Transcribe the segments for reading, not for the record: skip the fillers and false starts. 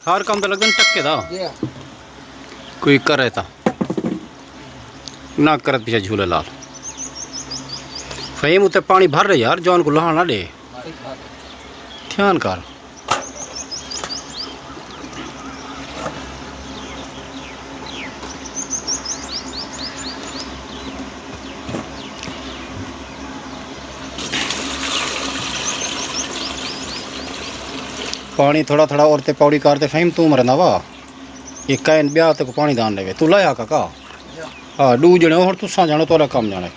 हर काम तो लगन टक्के दा कोई करे ता ना करे पीछे झूले लाल फहीम उत्ते पानी भर रहे यार जॉन को लहाना दे ध्यान कर पानी थोड़ा थोड़ा और ते पौड़ी करते फहीम तू मरना वा ये कैन ब्याह तक पानी दान लेवे तू लाया काका हाँ डू जने और तुसा जानो तोरा कम जाने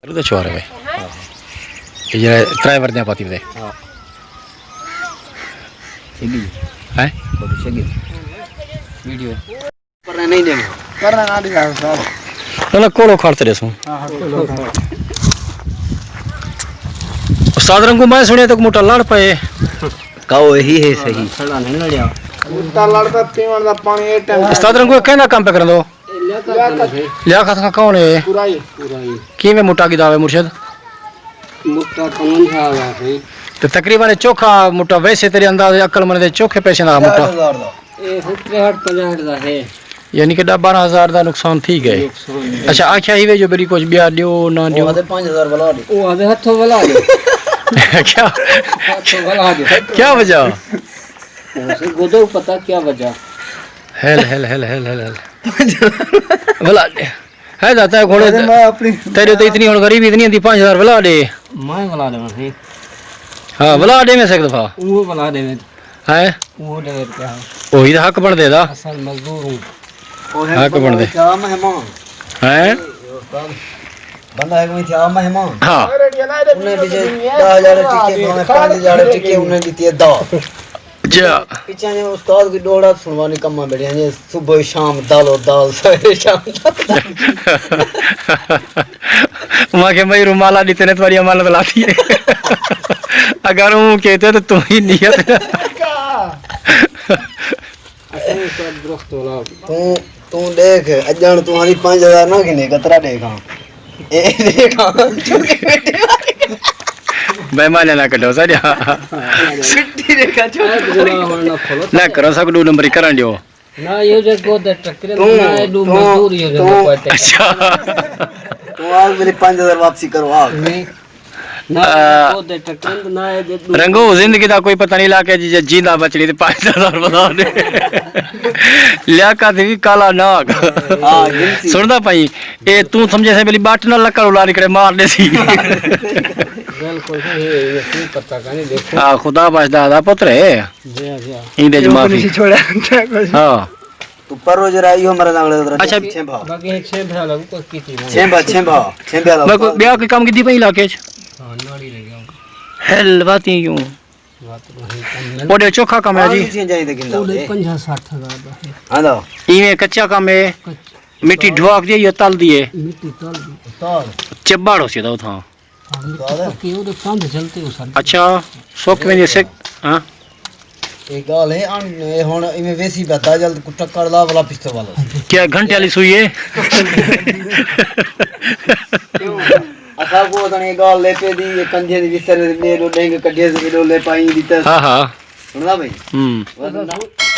तो चुहारे भाई ये ड्राइवर ने पाती बते हैं वीडियो करना नहीं देना करना ना दिखा साहब चलो कोलो खर्च दे सो उस्ताद रंगू मैं सुने तो मोटा लड़ पे काओ यही है सही खड़ा नहीं लड़या मोटा लड़दा पीवन दा पानी ए टाइम उस्ताद रंगू कहना काम पे कर दो लियाकत का कौन है पुराई की में मोटा की दावे मुर्शिद मोटा कौन था भाई तो तकरीबन चोखा मोटा वैसे तेरे अंदाज अकल मन दे चोखे पैसे ना मोटा ए 50 दा है यानी कि 12,000 दा नुकसान थी गए अच्छा आख्या ही वे जो बड़ी कुछ ब्याह दियो ना दियो ओ 5000 वाला दे ओ आधे हाथों वाला दे क्या हाथों वाला दे क्या वजह उसे गोदो पता क्या वजह hello hello hello hello hello भला है जाता है घोड़े तेरे तो इतनी और गरीबी इतनी थी 5,000 भला दे मैं भला दे भाई हां भला दे में से एक दफा वो भला दे में है वो दे क्या ओही हक बन दे दा असल मजदूर हूं हक बन दे क्या मेहमान है बंदा है कोई था मेहमान हां उन्हें दीजिए 10,000 टिके 5,000 टिके उन्हें दी थी 10 जा पीछे ने उस्ताद की डोड़ा सुनवानी कम्मा बैठे हैं सुबह शाम दालो दाल सवेरे शाम मां के मई रुमाला दी तेरे तुम्हारी अमानत लाती है अगर वो कहते तो तुम ही नियत तू देख अजन तुम्हारी 5,000 ना गिने कतरा देखा ए देखा बेमाने ना कटो साडिया सिटी रेखा छोड़ ना करो सब दो नंबर करन दियो ना ये जो गोद टक्कर ना दो मजदूर ये जो पाटे अच्छा तो आज मेरे 5,000 वापसी करो आ ना गोद टक्कर ना रंगो जिंदगी दा कोई पता नहीं लाके जी जींदा बचनी ते 5,000 बता दे लियाकत भी काला नाग हां सुनदा भाई ए तू समझे से मेरी बाट ना लकड़ उला निकले मार दे सी बिल्कुल ये पता का नहीं देखो हां खुदा बचदा दा पुत्र है जी जी इंदे माफी छोड़ा हां तू पर रोज राई हो मरा दांगले अच्छा छे भाव बाकी छे भाव लागू को कीती छे भाव बाकी ब्याह के काम की दी पई इलाके च हां नाड़ी ले गया हेल बाती क्यों बात नहीं ओडे चोखा काम है जी जाई दे किंदा 50-60 हजार दा हां लो इवे कच्चा काम है मिट्टी ढोक दी ये तल दिए मिट्टी तल चबाड़ो से दो था अच्छा सोख में जैसे हाँ ਇਹ ਗੱਲ ਹੈ ਇਹ ਹੁਣ ਇਵੇਂ ਵੇਸੀ ਬਤਾ ਜਲਦ ਕੁੱਟਾ ਕਰਦਾ ਵਾਲਾ ਪਿਸਤੌਲ ਵਾਲਾ क्या घंटे वाली सुई है असा को तने गाल ले पे दी कंधे दी बिस्तर ने लो लेंगे कड्डे से लो ले पाई दी त हाँ हाँ सुनदा भाई